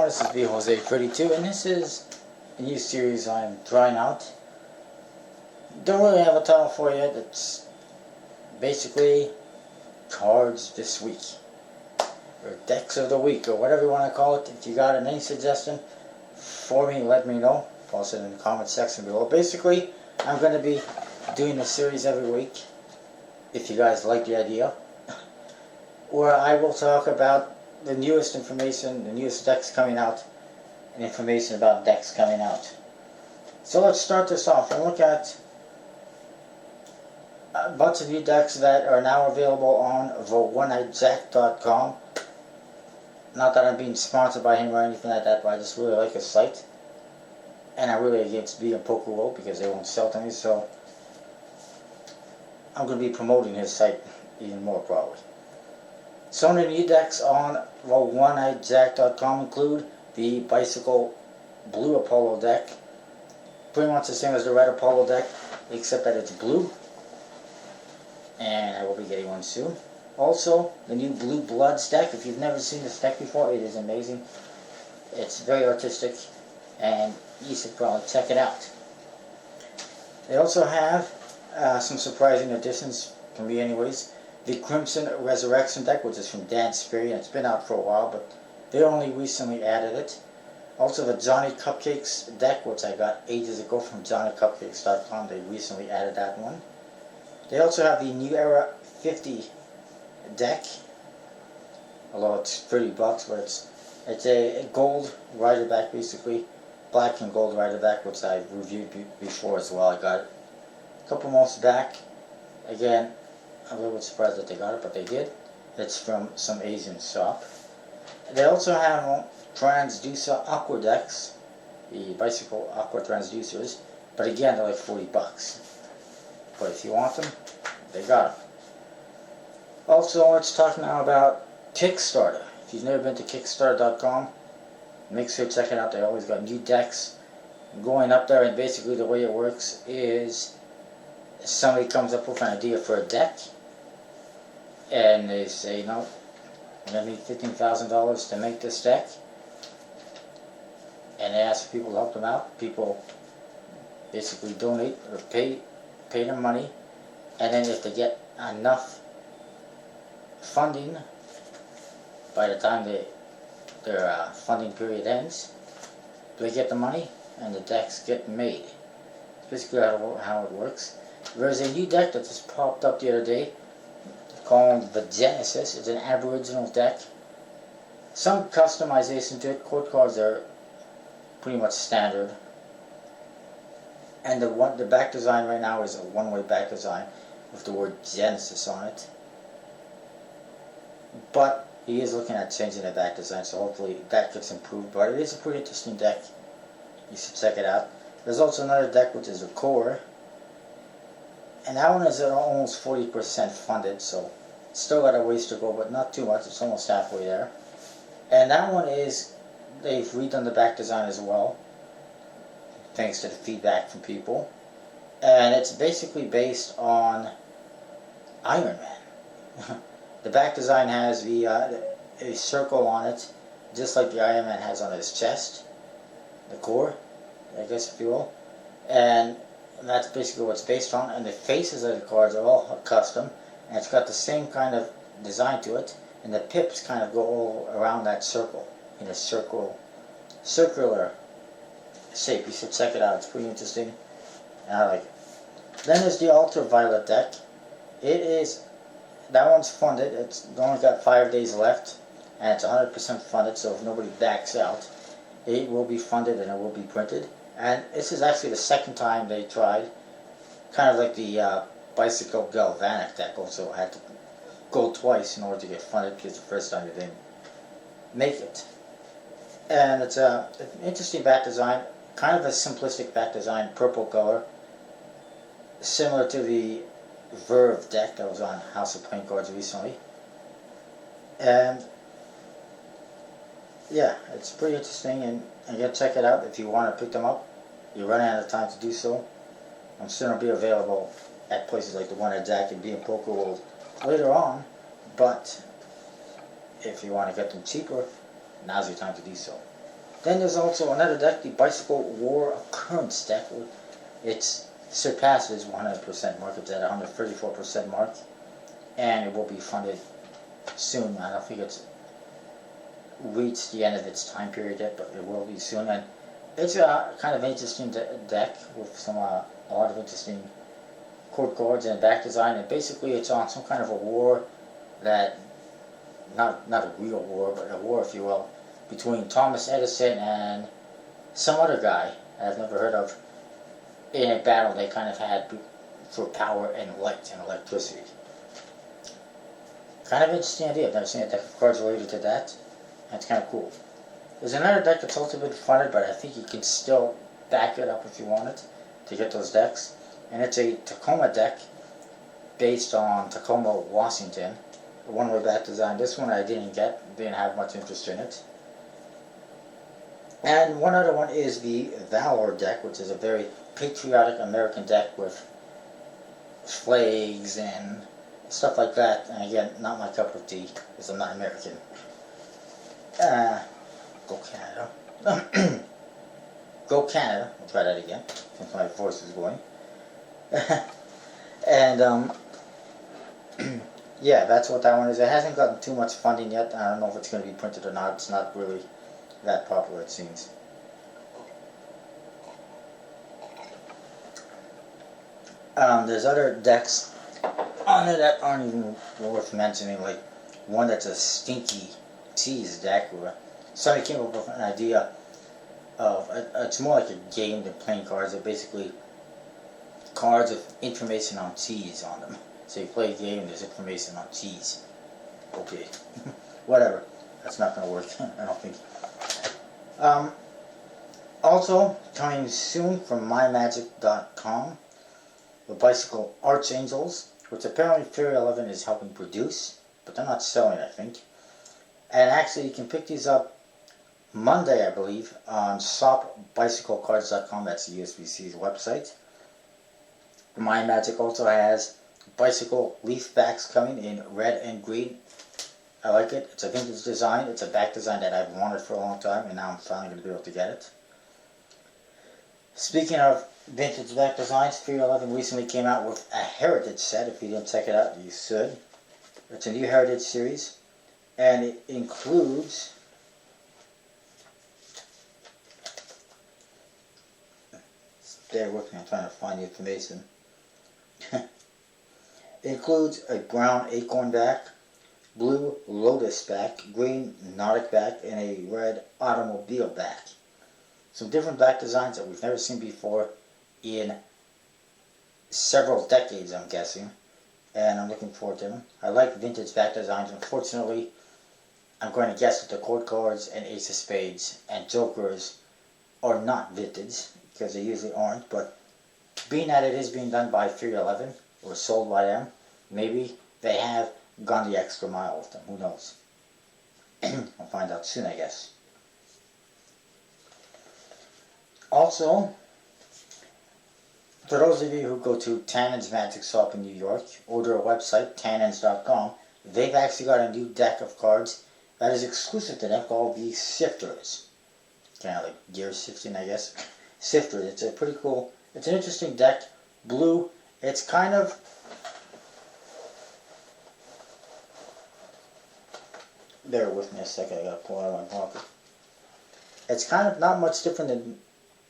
this is BJose32, and this is a new series I'm trying out. Don't really have a title for it yet. It's basically cards this week, or decks of the week, or whatever you want to call it. If you got any suggestion for me, let me know. Post it in the comment section below. Basically, I'm going to be doing a series every week, if you guys like the idea, where I will talk about the newest information, the newest decks coming out, and information about decks coming out. So let's start this off and look at a bunch of new decks that are now available on the1nightjack.com. Not that I'm being sponsored by him or anything like that, but I just really like his site. And I'm really against being Poker World because they won't sell to me, so I'm going to be promoting his site even more probably. Some of the new decks on the1nightjack.com include the Bicycle Blue Apollo deck. Pretty much the same as the Red Apollo deck, except that it's blue. And I will be getting one soon. Also, the new Blue Bloods deck. If you've never seen this deck before, it is amazing. It's very artistic, and you should probably check it out. They also have some surprising additions, for me anyways. The Crimson Resurrection deck, which is from Dan Sperry, and it's been out for a while, but they only recently added it. Also the Johnny Cupcakes deck, which I got ages ago from johnnycupcakes.com. They recently added that one. They also have the New Era 50 deck, although it's $30, but it's a gold rider back, basically. Black and gold rider back, which I've reviewed before as well. I got it a couple months back. Again, I'm a little bit surprised that they got it, but they did. It's from some Asian shop. They also have Transducer Aqua decks, the Bicycle Aqua Transducers, but again, they're like $40. But if you want them, they got them. Also, let's talk now about Kickstarter. If you've never been to kickstarter.com, make sure to check it out. They always got new decks going up there, and basically the way it works is somebody comes up with an idea for a deck, and they say, no, I'm going to need $15,000 to make this deck, and they ask people to help them out. People basically donate or pay them money, and then if they get enough funding by the time their funding period ends, they get the money and the decks get made. It's basically how it works. There's a new deck that just popped up the other day called the Genesis. It's an Aboriginal deck. Some customization to it. Court cards are pretty much standard. And the back design right now is a one-way back design with the word Genesis on it. But he is looking at changing the back design, so hopefully that gets improved. But it is a pretty interesting deck. You should check it out. There's also another deck which is a core, and that one is almost 40% funded, so still got a ways to go, but not too much. It's almost halfway there. And that one is, they've redone the back design as well, thanks to the feedback from people. And it's basically based on Iron Man. The back design has a circle on it, just like the Iron Man has on his chest, the core, I guess if you will. And that's basically what it's based on. And the faces of the cards are all custom, and it's got the same kind of design to it. And the pips kind of go all around that circle in a circular shape. You should check it out. It's pretty interesting, and I like it. Then there's the Ultraviolet deck. That one's funded. It's only got 5 days left, and it's 100% funded, so if nobody backs out, it will be funded and it will be printed. And this is actually the second time they tried, kind of like the Bicycle Galvanic deck also had to go twice in order to get funded, because the first time they didn't make it. And it's an interesting back design, kind of a simplistic back design, purple color, similar to the Verve deck that was on House of Playing Cards recently. And yeah, it's pretty interesting, and again, check it out if you want to pick them up. You're running out of time to do so. I'm sure it'll be available at places like the One at Jack and Being Poker World later on, but if you want to get them cheaper, now's your time to do so. Then there's also another deck, the Bicycle War Occurrence deck. It surpasses 100% mark. It's at 134% mark, and it will be funded soon. I don't think it's reached the end of its time period yet, but it will be soon. And it's a kind of interesting deck with a lot of interesting court cards and back design. And basically, it's on some kind of a war that, not a real war, but a war, if you will, between Thomas Edison and some other guy I've never heard of, in a battle they kind of had for power and light and electricity. Kind of interesting idea. I've never seen a deck of cards related to that. That's kind of cool. There's another deck that's also been funded, but I think you can still back it up if you want it to get those decks. And it's a Tacoma deck based on Tacoma, Washington. A one-way back design. This one I didn't have much interest in it. And one other one is the Valor deck, which is a very patriotic American deck with flags and stuff like that. And again, not my cup of tea, because I'm not American. Go Canada. Go Canada. I'll try that again, since my voice is going. And, yeah, that's what that one is. It hasn't gotten too much funding yet. I don't know if it's going to be printed or not. It's not really that popular, it seems. There's other decks on there that aren't even worth mentioning, like one that's a Stinky Tease deck where somebody came up with an idea of, it's more like a game than playing cards. They're basically cards with information on teas on them. So you play a game, there's information on teas. Okay, whatever. That's not going to work, I don't think. Also, coming soon from mymagic.com, the Bicycle Archangels, which apparently Fury 11 is helping produce, but they're not selling, I think. And actually, you can pick these up Monday, I believe, on shopbicyclecards.com. That's the USBC's website. My Magic also has bicycle leaf backs coming in red and green. I like it. It's a vintage design. It's a back design that I've wanted for a long time, and now I'm finally going to be able to get it. Speaking of vintage back designs, Fury 11 recently came out with a Heritage set. If you didn't check it out, you should. It's a new Heritage series, and it includes bear with me, I'm trying to find the information. It includes a brown acorn back, blue lotus back, green Nordic back, and a red automobile back. Some different back designs that we've never seen before in several decades, I'm guessing, and I'm looking forward to them. I like vintage back designs. Unfortunately, I'm going to guess that the court cards and Ace of Spades and Jokers are not vintage, because they usually aren't, but being that it is being done by Fury 11, or sold by them, maybe they have gone the extra mile with them, who knows. I'll find out soon, I guess. Also, for those of you who go to Tannen's Magic Shop in New York, or their website, tannens.com, they've actually got a new deck of cards that is exclusive to them called the Sifters. Kind of like gear shifting, I guess. Sifters. It's a pretty cool, it's an interesting deck. Blue. It's kind of, bear with me a second, I gotta pull out of my pocket. It's kind of not much different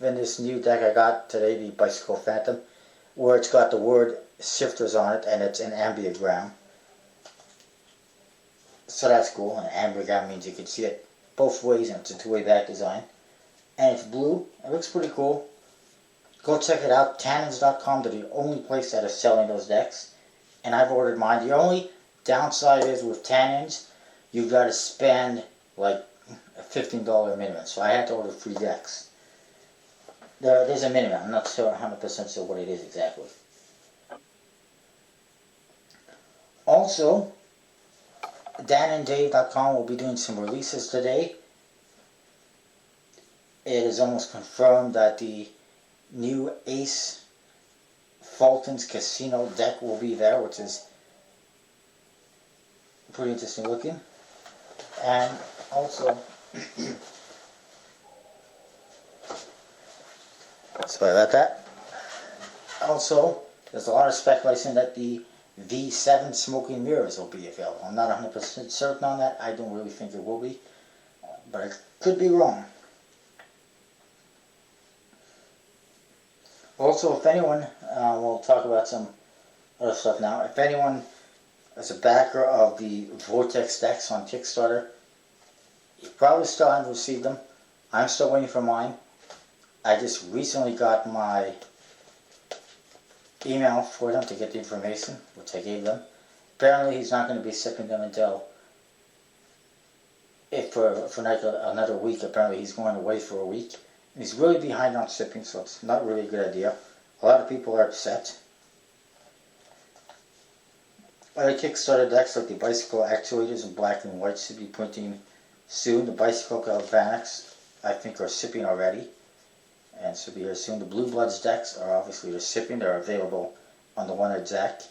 than this new deck I got today, the Bicycle Phantom, where it's got the word Sifters on it, and it's an ambiogram. So that's cool. An ambiogram means you can see it both ways, and it's a two-way back design. And it's blue. It looks pretty cool. Go check it out. Tannens.com. They're the only place that is selling those decks. And I've ordered mine. The only downside is with Tannens, you've got to spend like a $15 minimum. So I had to order 3 decks. There's a minimum. I'm not sure 100% sure what it is exactly. Also, dananddave.com will be doing some releases today. It is almost confirmed that the new Ace Fulton's Casino deck will be there, which is pretty interesting looking. And also, Sorry about that. Also, there's a lot of speculation that the V7 smoking mirrors will be available. I'm not 100% certain on that. I don't really think it will be, but I could be wrong. Also, if anyone, we'll talk about some other stuff now. If anyone is a backer of the Vortex decks on Kickstarter, you probably still haven't received them. I'm still waiting for mine. I just recently got my email for them to get the information, which I gave them. Apparently he's not going to be shipping them until for another week. Apparently he's going away for a week. And he's really behind on shipping, so it's not really a good idea. A lot of people are upset. Other Kickstarter decks like the bicycle actuators in black and white should be printing soon. The bicycle galvanics, I think, are shipping already and should be here soon. The Blue Bloods decks are obviously shipping. They're available on the one deck.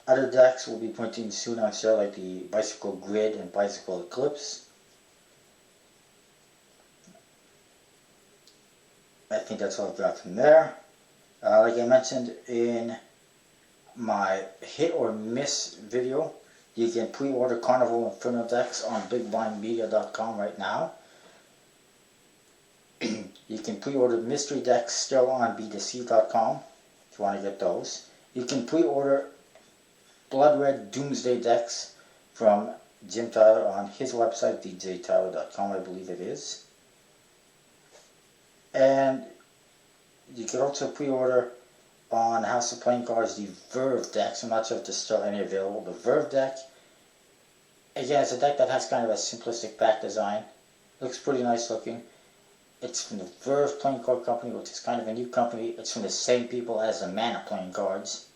Other decks will be printing soon, I'm sure, like the Bicycle Grid and Bicycle Eclipse. I think that's all I've got from there. Like I mentioned in my hit or miss video, you can pre-order Carnival Inferno decks on BigBlindMedia.com right now. You can pre-order mystery decks still on B2C.com if you want to get those. You can pre-order Blood Red Doomsday decks from Jim Tyler on his website, djtyler.com, I believe it is. And you can also pre-order on House of Playing Cards the Verve decks. I'm not sure if there's still any available. The Verve deck, again, it's a deck that has kind of a simplistic back design. Looks pretty nice looking. It's from the Verve Playing Card Company, which is kind of a new company. It's from the same people as the Mana Playing Cards.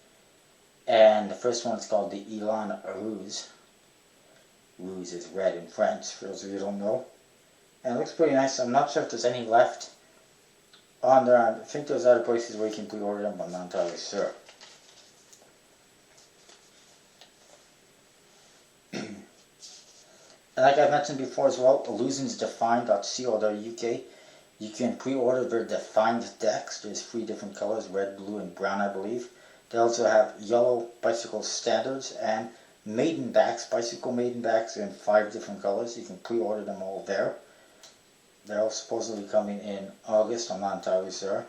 And the first one is called the Elan Rouge. Rouge is red in French, for those of you who don't know. And it looks pretty nice. I'm not sure if there's any left on there. I think there's other places where you can pre-order them, but I'm not entirely sure. And like I mentioned before as well, illusionsdefined.co.uk. You can pre-order their defined decks. There's 3 different colors, red, blue, and brown, I believe. They also have yellow bicycle standards and maiden backs, bicycle maiden backs in 5 different colors. You can pre-order them all there. They're all supposedly coming in August. I'm not entirely sure.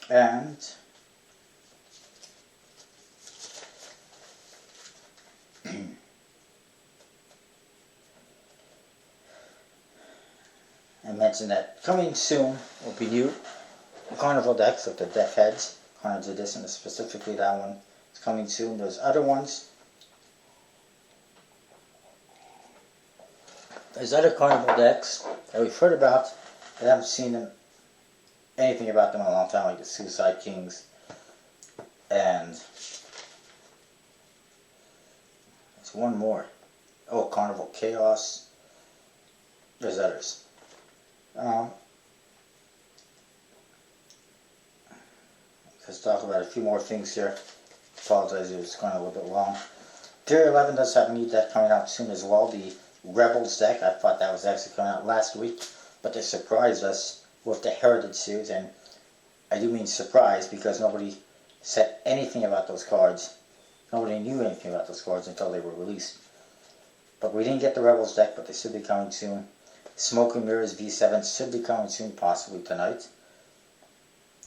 And I mentioned that coming soon will be new Carnival decks with the Death Heads. Carnage Edition, specifically that one is coming soon. There's other ones. There's other Carnival decks that we've heard about. I haven't seen anything about them in a long time, like the Suicide Kings. And there's one more. Oh, Carnival Chaos. There's others. Let's talk about a few more things here. Apologize, it was going a little bit long. Tier 11 does have a new deck coming out soon as well. The Rebels deck. I thought that was actually coming out last week, but they surprised us with the Heritage Series, and I do mean surprised because nobody said anything about those cards. Nobody knew anything about those cards until they were released. But we didn't get the Rebels deck, but they should be coming soon. Smoke and Mirrors V7 should be coming soon, possibly tonight.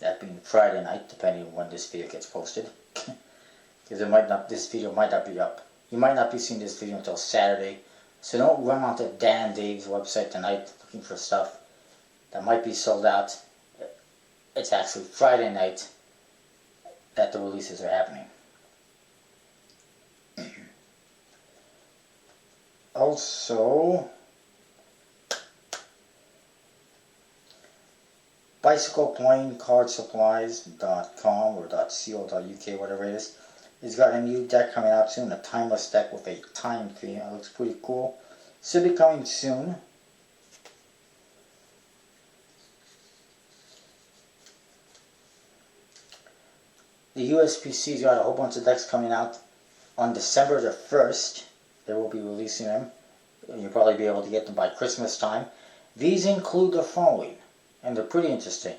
That being Friday night, depending on when this video gets posted. Because this video might not be up. You might not be seeing this video until Saturday. So don't run onto Dan and Dave's website tonight looking for stuff that might be sold out. It's actually Friday night that the releases are happening. Also, BicyclePlayingCardSupplies.com or .co.uk, whatever it is, has got a new deck coming out soon, a timeless deck with a time theme. It looks pretty cool. Should be coming soon. The USPC's got a whole bunch of decks coming out. On December the 1st, they will be releasing them. You'll probably be able to get them by Christmas time. These include the following, and they're pretty interesting.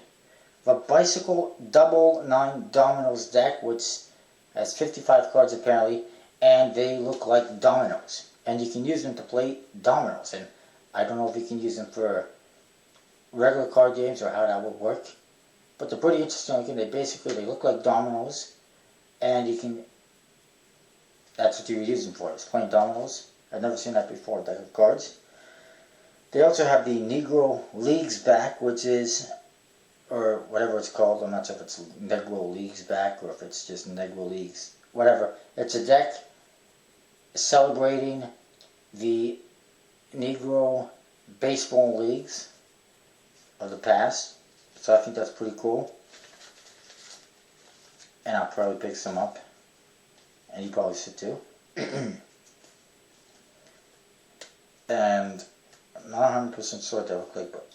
The Bicycle Double 9 Dominoes deck, which has 55 cards apparently, and they look like dominoes. And you can use them to play dominoes. And I don't know if you can use them for regular card games or how that would work. But they're pretty interesting looking. They look like dominoes. And you can, that's what you would use them for, is playing dominoes. I've never seen that before, a deck of cards. They also have the Negro Leagues back, which is, or whatever it's called, I'm not sure if it's Negro Leagues back or if it's just Negro Leagues, whatever. It's a deck celebrating the Negro baseball leagues of the past. So I think that's pretty cool. And I'll probably pick some up. And you probably should too. And I'm not 100% sure what they look like, but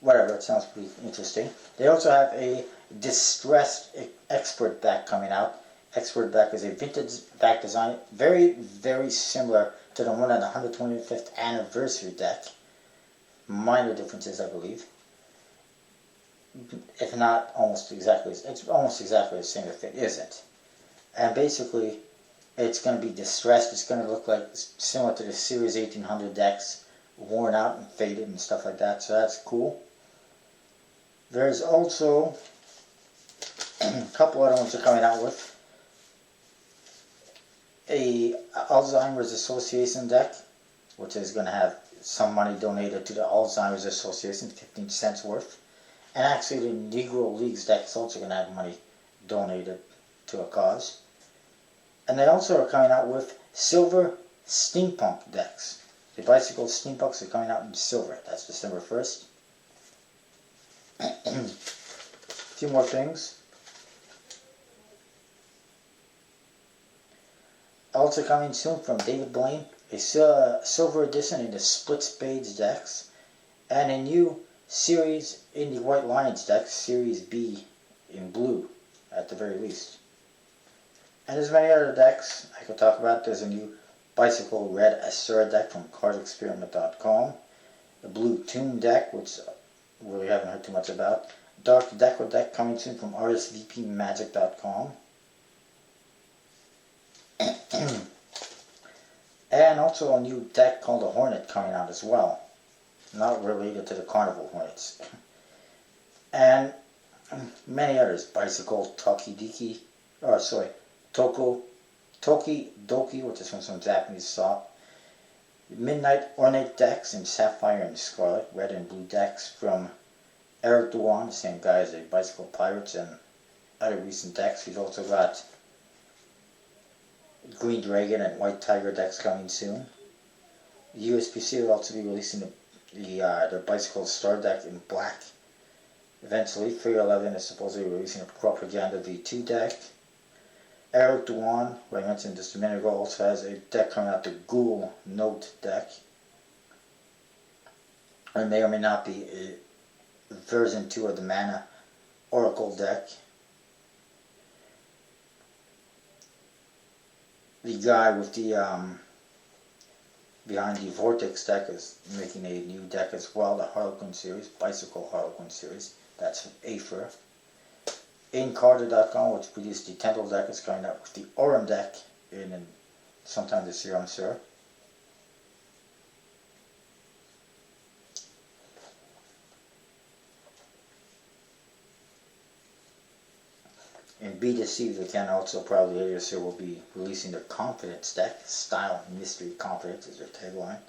whatever, it sounds pretty interesting. They also have a distressed expert back coming out. Expert back is a vintage back design, very, very similar to the one on the 125th anniversary deck. Minor differences, I believe. If not almost exactly, it's almost exactly the same if it isn't. And basically, it's going to be distressed. It's going to look like similar to the Series 1800 decks, worn out and faded and stuff like that. So that's cool. There's also a couple other ones they're coming out with. A Alzheimer's Association deck, which is going to have some money donated to the Alzheimer's Association, 15 cents worth. And actually the Negro Leagues deck is also going to have money donated to a cause. And they also are coming out with silver steampunk decks. The bicycle steampunks are coming out in silver. That's December 1st. A few more things. Also coming soon from David Blaine, a silver edition in the Split Spades decks, and a new series in the White Lions deck, Series B in blue, at the very least. And there's many other decks I could talk about. There's a new Bicycle Red Assura deck from cardexperiment.com, the Blue Toon deck, which I really haven't heard too much about, Dark Deco deck coming soon from rsvpmagic.com. And also a new deck called the Hornet coming out as well. Not related to the Carnival Hornets. And many others. Bicycle, Toki Doki, which is from some Japanese shop. Midnight Ornate decks in Sapphire and Scarlet, red and blue decks from Eric Duan, the same guy as the Bicycle Pirates and other recent decks. He's also got Green Dragon and White Tiger decks coming soon. The USPC will also be releasing their Bicycle Star deck in black. Eventually, 311 is supposedly releasing a Propaganda V2 deck. Eric Duan, who I mentioned just a minute ago, also has a deck coming out, the Ghoul Note deck. It may or may not be a version 2 of the Mana Oracle deck. The guy with the behind the Vortex deck is making a new deck as well, the Harlequin series, Bicycle Harlequin series. That's from Afer. Incarter.com, which produced the Temple deck, is coming out with the Aurum deck in sometime this year, I'm sure. In B2C, they can also probably later this year will be releasing their Confidence deck. Style Mystery Confidence is their tagline.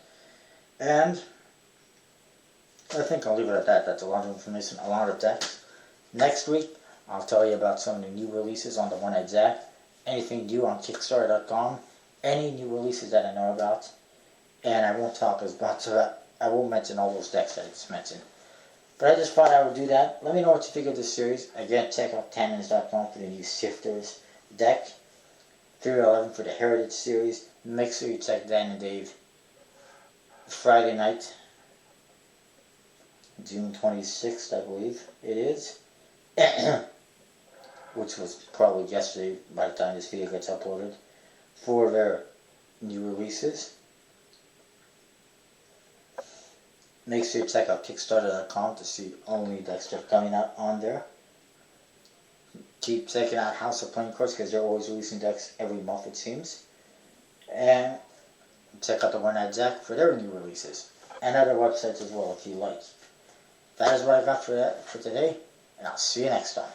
And I think I'll leave it at that. That's a lot of information, a lot of decks. Next week, I'll tell you about some of the new releases on the One-Eyed Jack. Anything new on kickstarter.com. Any new releases that I know about. And I won't talk as much about, I won't mention all those decks that I just mentioned. But I just thought I would do that. Let me know what you think of this series. Again, check out tannins.com for the new Sifters deck. 311 for the Heritage series. Make sure you check Dan and Dave Friday night, June 26th, I believe it is. Which was probably yesterday by the time this video gets uploaded. for their new releases. Make sure you check out kickstarter.com to see all new decks that are coming out on there. Keep checking out House of Playing Cards because they're always releasing decks every month, it seems. And check out the One-Eyed Jack for their new releases. And other websites as well if you like. That is what I got for today, and I'll see you next time.